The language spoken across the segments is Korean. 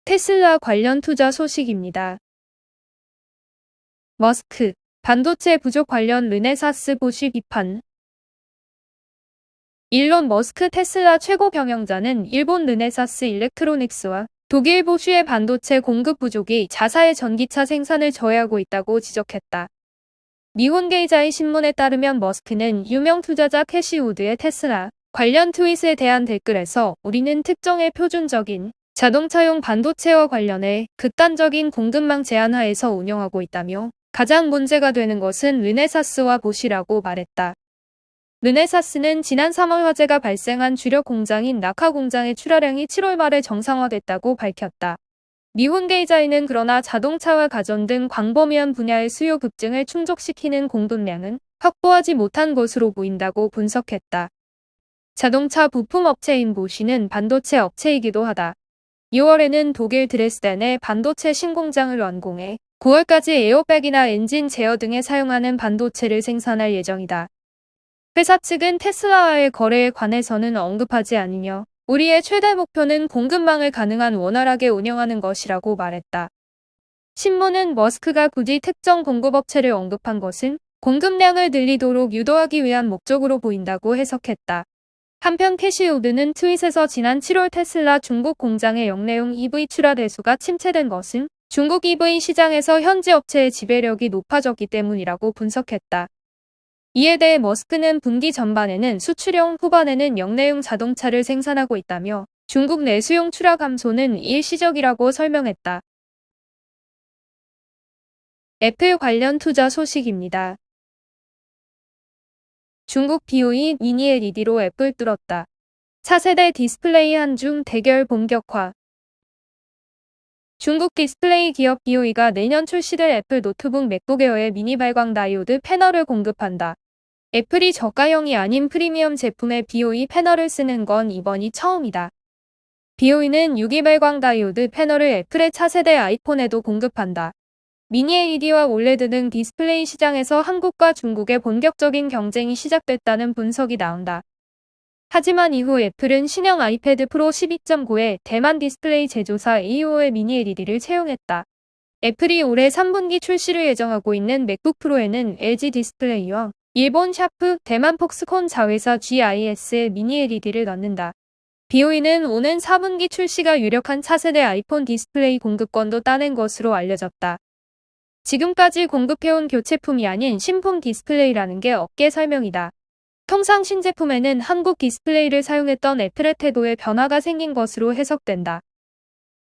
테슬라 관련 투자 소식입니다. 머스크, 반도체 부족 관련 르네사스 보시 비판. 일론 머스크 테슬라 최고 경영자는 일본 르네사스 일렉트로닉스와 독일 보쉬의 반도체 공급 부족이 자사의 전기차 생산을 저해하고 있다고 지적했다. 니혼게이자이 신문에 따르면 머스크는 유명 투자자 캐시 우드의 테슬라 관련 트윗에 대한 댓글에서 우리는 특정의 표준적인 자동차용 반도체와 관련해 극단적인 공급망 제한 하에서 운영하고 있다며 가장 문제가 되는 것은 르네사스와 보쉬라고 말했다. 르네사스는 지난 3월 화재가 발생한 주력 공장인 나카 공장의 출하량이 7월 말에 정상화됐다고 밝혔다. 니혼게이자이는 그러나 자동차와 가전 등 광범위한 분야의 수요 급증을 충족시키는 공급량은 확보하지 못한 것으로 보인다고 분석했다. 자동차 부품 업체인 보쉬는 반도체 업체이기도 하다. 6월에는 독일 드레스덴에 반도체 신공장을 완공해 9월까지 에어백이나 엔진 제어 등에 사용하는 반도체를 생산할 예정이다. 회사 측은 테슬라와의 거래에 관해서는 언급하지 않으며 우리의 최대 목표는 공급망을 가능한 원활하게 운영하는 것이라고 말했다. 신문은 머스크가 굳이 특정 공급업체를 언급한 것은 공급량을 늘리도록 유도하기 위한 목적으로 보인다고 해석했다. 한편 캐시 우드는 트윗에서 지난 7월 테슬라 중국 공장의 역내용 EV 출하 대수가 침체된 것은 중국 EV 시장에서 현지 업체의 지배력이 높아졌기 때문이라고 분석했다. 이에 대해 머스크는 분기 전반에는 수출형, 후반에는 역내용 자동차를 생산하고 있다며 중국 내수용 출하 감소는 일시적이라고 설명했다. 애플 관련 투자 소식입니다. 중국 BOE 미니 LED로 애플 뚫었다. 차세대 디스플레이 한중 대결 본격화. 중국 디스플레이 기업 BOE가 내년 출시될 애플 노트북 맥북 에어에 미니 발광 다이오드 패널을 공급한다. 애플이 저가형이 아닌 프리미엄 제품에 BOE 패널을 쓰는 건 이번이 처음이다. BOE는 유기 발광 다이오드 패널을 애플의 차세대 아이폰에도 공급한다. 미니 LED와 올레드 등 디스플레이 시장에서 한국과 중국의 본격적인 경쟁이 시작됐다는 분석이 나온다. 하지만 이후 애플은 신형 아이패드 프로 12.9에 대만 디스플레이 제조사 AO의 미니 LED를 채용했다. 애플이 올해 3분기 출시를 예정하고 있는 맥북 프로에는 LG 디스플레이와 일본 샤프, 대만 폭스콘 자회사 GIS의 미니 LED를 넣는다. BOE는 오는 4분기 출시가 유력한 차세대 아이폰 디스플레이 공급권도 따낸 것으로 알려졌다. 지금까지 공급해온 교체품이 아닌 신품 디스플레이라는 게 업계 설명이다. 통상 신제품에는 한국 디스플레이를 사용했던 애플의 태도에 변화가 생긴 것으로 해석된다.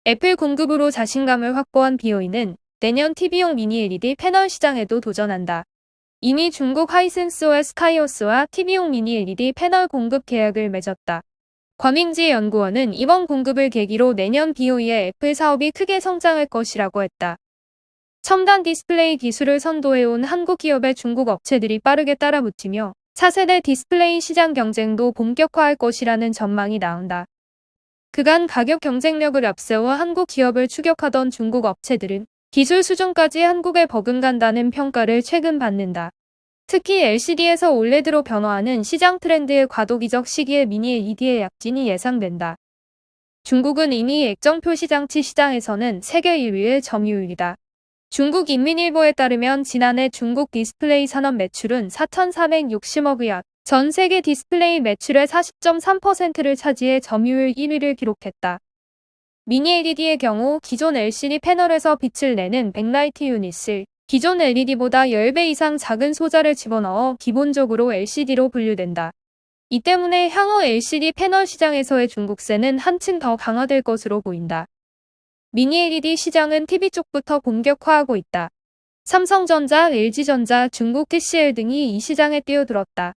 애플 공급으로 자신감을 확보한 BOE는 내년 TV용 미니 LED 패널 시장에도 도전한다. 이미 중국 하이센스와 스카이오스와 TV용 미니 LED 패널 공급 계약을 맺었다. 권잉지 연구원은 이번 공급을 계기로 내년 BOE의 애플 사업이 크게 성장할 것이라고 했다. 첨단 디스플레이 기술을 선도해온 한국 기업의 중국 업체들이 빠르게 따라붙으며 차세대 디스플레이 시장 경쟁도 본격화할 것이라는 전망이 나온다. 그간 가격 경쟁력을 앞세워 한국 기업을 추격하던 중국 업체들은 기술 수준까지 한국에 버금간다는 평가를 최근 받는다. 특히 LCD에서 OLED로 변화하는 시장 트렌드의 과도기적 시기에 미니 LED의 약진이 예상된다. 중국은 이미 액정 표시장치 시장에서는 세계 1위의 점유율이다. 중국 인민일보에 따르면 지난해 중국 디스플레이 산업 매출은 4,460억 위안, 전 세계 디스플레이 매출의 40.3%를 차지해 점유율 1위를 기록했다. 미니 LED의 경우 기존 LCD 패널에서 빛을 내는 백라이트 유닛을 기존 LED보다 10배 이상 작은 소자를 집어넣어 기본적으로 LCD로 분류된다. 이 때문에 향후 LCD 패널 시장에서의 중국세는 한층 더 강화될 것으로 보인다. 미니 LED 시장은 TV 쪽부터 본격화하고 있다. 삼성전자, LG전자, 중국 TCL 등이 이 시장에 뛰어들었다.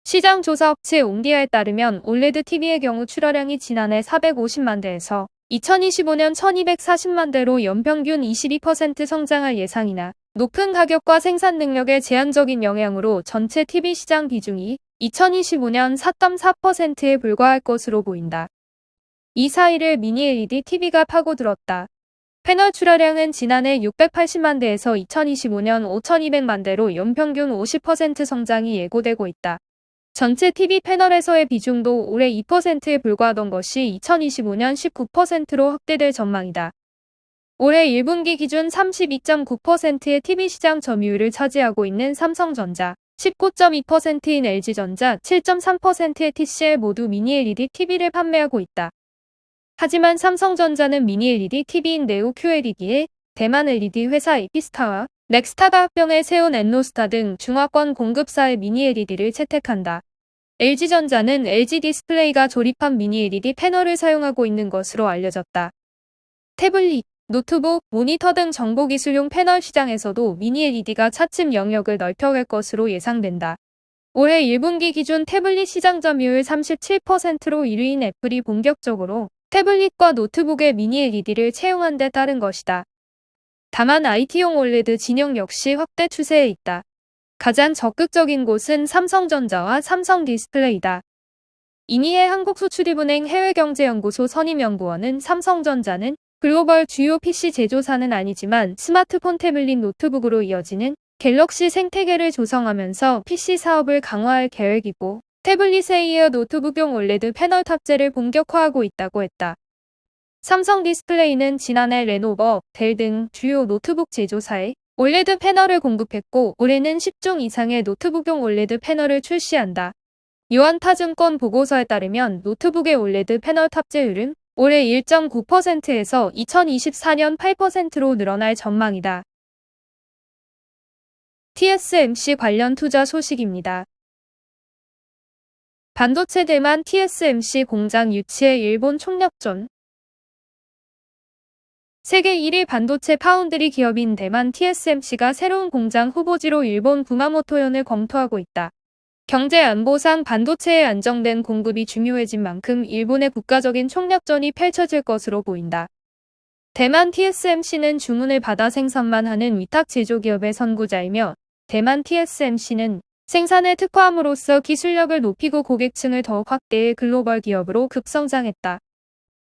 시장 조사 업체 옹디아에 따르면 올레드 TV의 경우 출하량이 지난해 450만 대에서 2025년 1240만 대로 연평균 22% 성장할 예상이나 높은 가격과 생산 능력의 제한적인 영향으로 전체 TV 시장 비중이 2025년 4.4%에 불과할 것으로 보인다. 이 사이를 미니 LED TV가 파고들었다. 패널 출하량은 지난해 680만 대에서 2025년 5200만 대로 연평균 50% 성장이 예고되고 있다. 전체 TV 패널에서의 비중도 올해 2%에 불과하던 것이 2025년 19%로 확대될 전망이다. 올해 1분기 기준 32.9%의 TV 시장 점유율을 차지하고 있는 삼성전자, 19.2%인 LG전자, 7.3%의 TCL 모두 미니 LED TV를 판매하고 있다. 하지만 삼성전자는 미니 LED TV인 네오 QLED에 대만 LED 회사 에피스타와 넥스타가 합병해 세운 엔노스타 등 중화권 공급사의 미니 LED를 채택한다. LG전자는 LG 디스플레이가 조립한 미니 LED 패널을 사용하고 있는 것으로 알려졌다. 태블릿, 노트북, 모니터 등 정보기술용 패널 시장에서도 미니 LED가 차츰 영역을 넓혀갈 것으로 예상된다. 올해 1분기 기준 태블릿 시장 점유율 37%로 1위인 애플이 본격적으로 태블릿과 노트북에 미니 LED를 채용한 데 따른 것이다. 다만 IT용 OLED 진영 역시 확대 추세에 있다. 가장 적극적인 곳은 삼성전자와 삼성 디스플레이다. 이니해 한국수출입은행 해외경제연구소 선임연구원은 삼성전자는 글로벌 주요 PC 제조사는 아니지만 스마트폰 태블릿 노트북으로 이어지는 갤럭시 생태계를 조성하면서 PC 사업을 강화할 계획이고 태블릿에 이어 노트북용 OLED 패널 탑재를 본격화하고 있다고 했다. 삼성 디스플레이는 지난해 레노버, 델 등 주요 노트북 제조사에 OLED 패널을 공급했고 올해는 10종 이상의 노트북용 OLED 패널을 출시한다. 유한타증권 보고서에 따르면 노트북의 OLED 패널 탑재율은 올해 1.9%에서 2024년 8%로 늘어날 전망이다. TSMC 관련 투자 소식입니다. 반도체 대만 TSMC 공장 유치에 일본 총력전. 세계 1위 반도체 파운드리 기업인 대만 TSMC가 새로운 공장 후보지로 일본 구마모토현을 검토하고 있다. 경제 안보상 반도체의 안정된 공급이 중요해진 만큼 일본의 국가적인 총력전이 펼쳐질 것으로 보인다. 대만 TSMC는 주문을 받아 생산만 하는 위탁 제조기업의 선구자이며 대만 TSMC는 생산에 특화함으로써 기술력을 높이고 고객층을 더욱 확대해 글로벌 기업으로 급성장했다.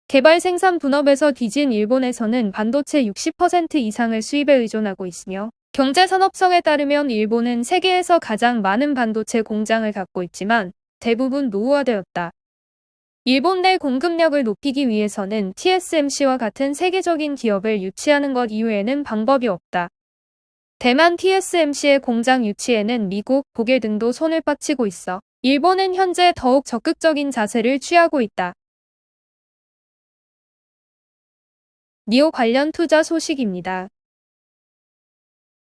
개발 생산 분업에서 뒤진 일본에서는 반도체 60% 이상을 수입에 의존하고 있으며 경제산업성에 따르면 일본은 세계에서 가장 많은 반도체 공장을 갖고 있지만 대부분 노후화되었다. 일본 내 공급력을 높이기 위해서는 TSMC와 같은 세계적인 기업을 유치하는 것 이외에는 방법이 없다. 대만 TSMC의 공장 유치에는 미국, 독일 등도 손을 뻗치고 있어 일본은 현재 더욱 적극적인 자세를 취하고 있다. 니오 관련 투자 소식입니다.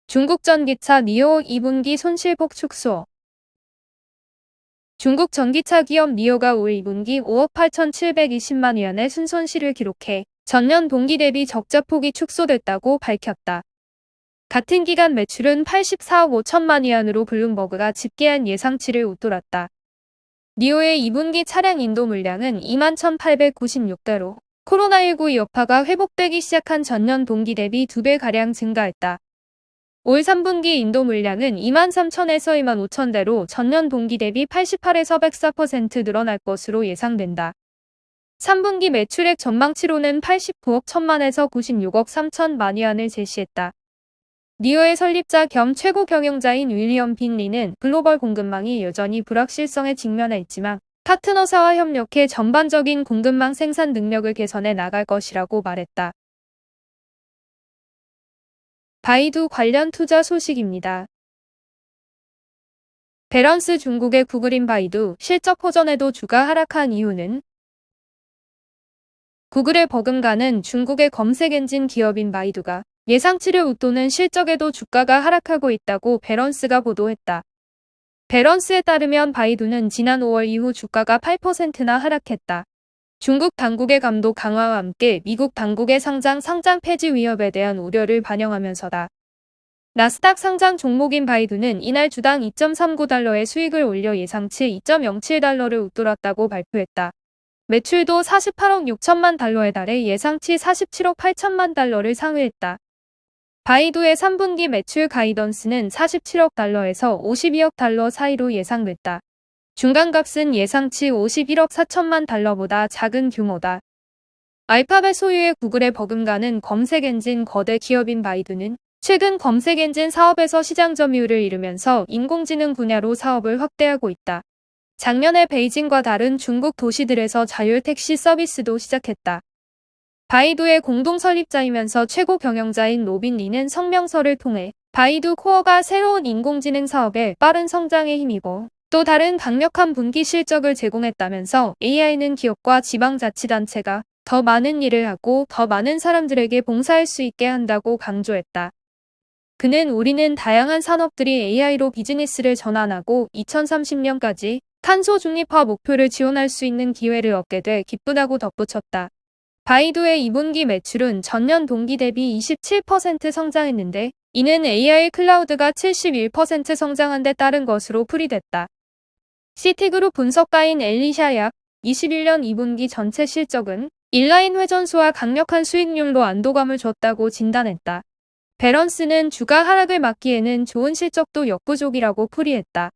중국 전기차 니오 2분기 손실폭 축소. 중국 전기차 기업 니오가 올 2분기 5억 8,720만 위안의 순손실을 기록해 전년 동기 대비 적자폭이 축소됐다고 밝혔다. 같은 기간 매출은 84억 5천만 위안으로 블룸버그가 집계한 예상치를 웃돌았다. 니오의 2분기 차량 인도 물량은 21,896대로 코로나19 여파가 회복되기 시작한 전년 동기 대비 2배가량 증가했다. 올 3분기 인도 물량은 23,000에서 25,000대로 전년 동기 대비 88에서 104% 늘어날 것으로 예상된다. 3분기 매출액 전망치로는 89억 1천만에서 96억 3천만 위안을 제시했다. 니오의 설립자 겸 최고 경영자인 윌리엄 빈 리는 글로벌 공급망이 여전히 불확실성에 직면해 있지만 파트너사와 협력해 전반적인 공급망 생산 능력을 개선해 나갈 것이라고 말했다. 바이두 관련 투자 소식입니다. 베런스 중국의 구글인 바이두 실적 호전에도 주가 하락한 이유는 구글의 버금가는 중국의 검색 엔진 기업인 바이두가 예상치를 웃도는 실적에도 주가가 하락하고 있다고 베런스가 보도했다. 베런스에 따르면 바이두는 지난 5월 이후 주가가 8%나 하락했다. 중국 당국의 감독 강화와 함께 미국 당국의 상장 폐지 위협에 대한 우려를 반영하면서다. 나스닥 상장 종목인 바이두는 이날 주당 2.39달러의 수익을 올려 예상치 2.07달러를 웃돌았다고 발표했다. 매출도 48억 6천만 달러에 달해 예상치 47억 8천만 달러를 상회했다. 바이두의 3분기 매출 가이던스는 47억 달러에서 52억 달러 사이로 예상됐다. 중간값은 예상치 51억 4천만 달러보다 작은 규모다. 알파벳 소유의 구글의 버금가는 검색 엔진 거대 기업인 바이두는 최근 검색 엔진 사업에서 시장 점유율을 이루면서 인공지능 분야로 사업을 확대하고 있다. 작년에 베이징과 다른 중국 도시들에서 자율 택시 서비스도 시작했다. 바이두의 공동 설립자이면서 최고 경영자인 로빈 리는 성명서를 통해 바이두 코어가 새로운 인공지능 사업의 빠른 성장에 힘입어 또 다른 강력한 분기 실적을 제공했다면서 AI는 기업과 지방자치단체가 더 많은 일을 하고 더 많은 사람들에게 봉사할 수 있게 한다고 강조했다. 그는 우리는 다양한 산업들이 AI로 비즈니스를 전환하고 2030년까지 탄소 중립화 목표를 지원할 수 있는 기회를 얻게 돼 기쁘다고 덧붙였다. 바이두의 2분기 매출은 전년 동기 대비 27% 성장했는데 이는 AI 클라우드가 71% 성장한 데 따른 것으로 풀이됐다. 시티그룹 분석가인 엘리샤 약 21년 2분기 전체 실적은 인라인 회전수와 강력한 수익률로 안도감을 줬다고 진단했다. 밸런스는 주가 하락을 막기에는 좋은 실적도 역부족이라고 풀이했다.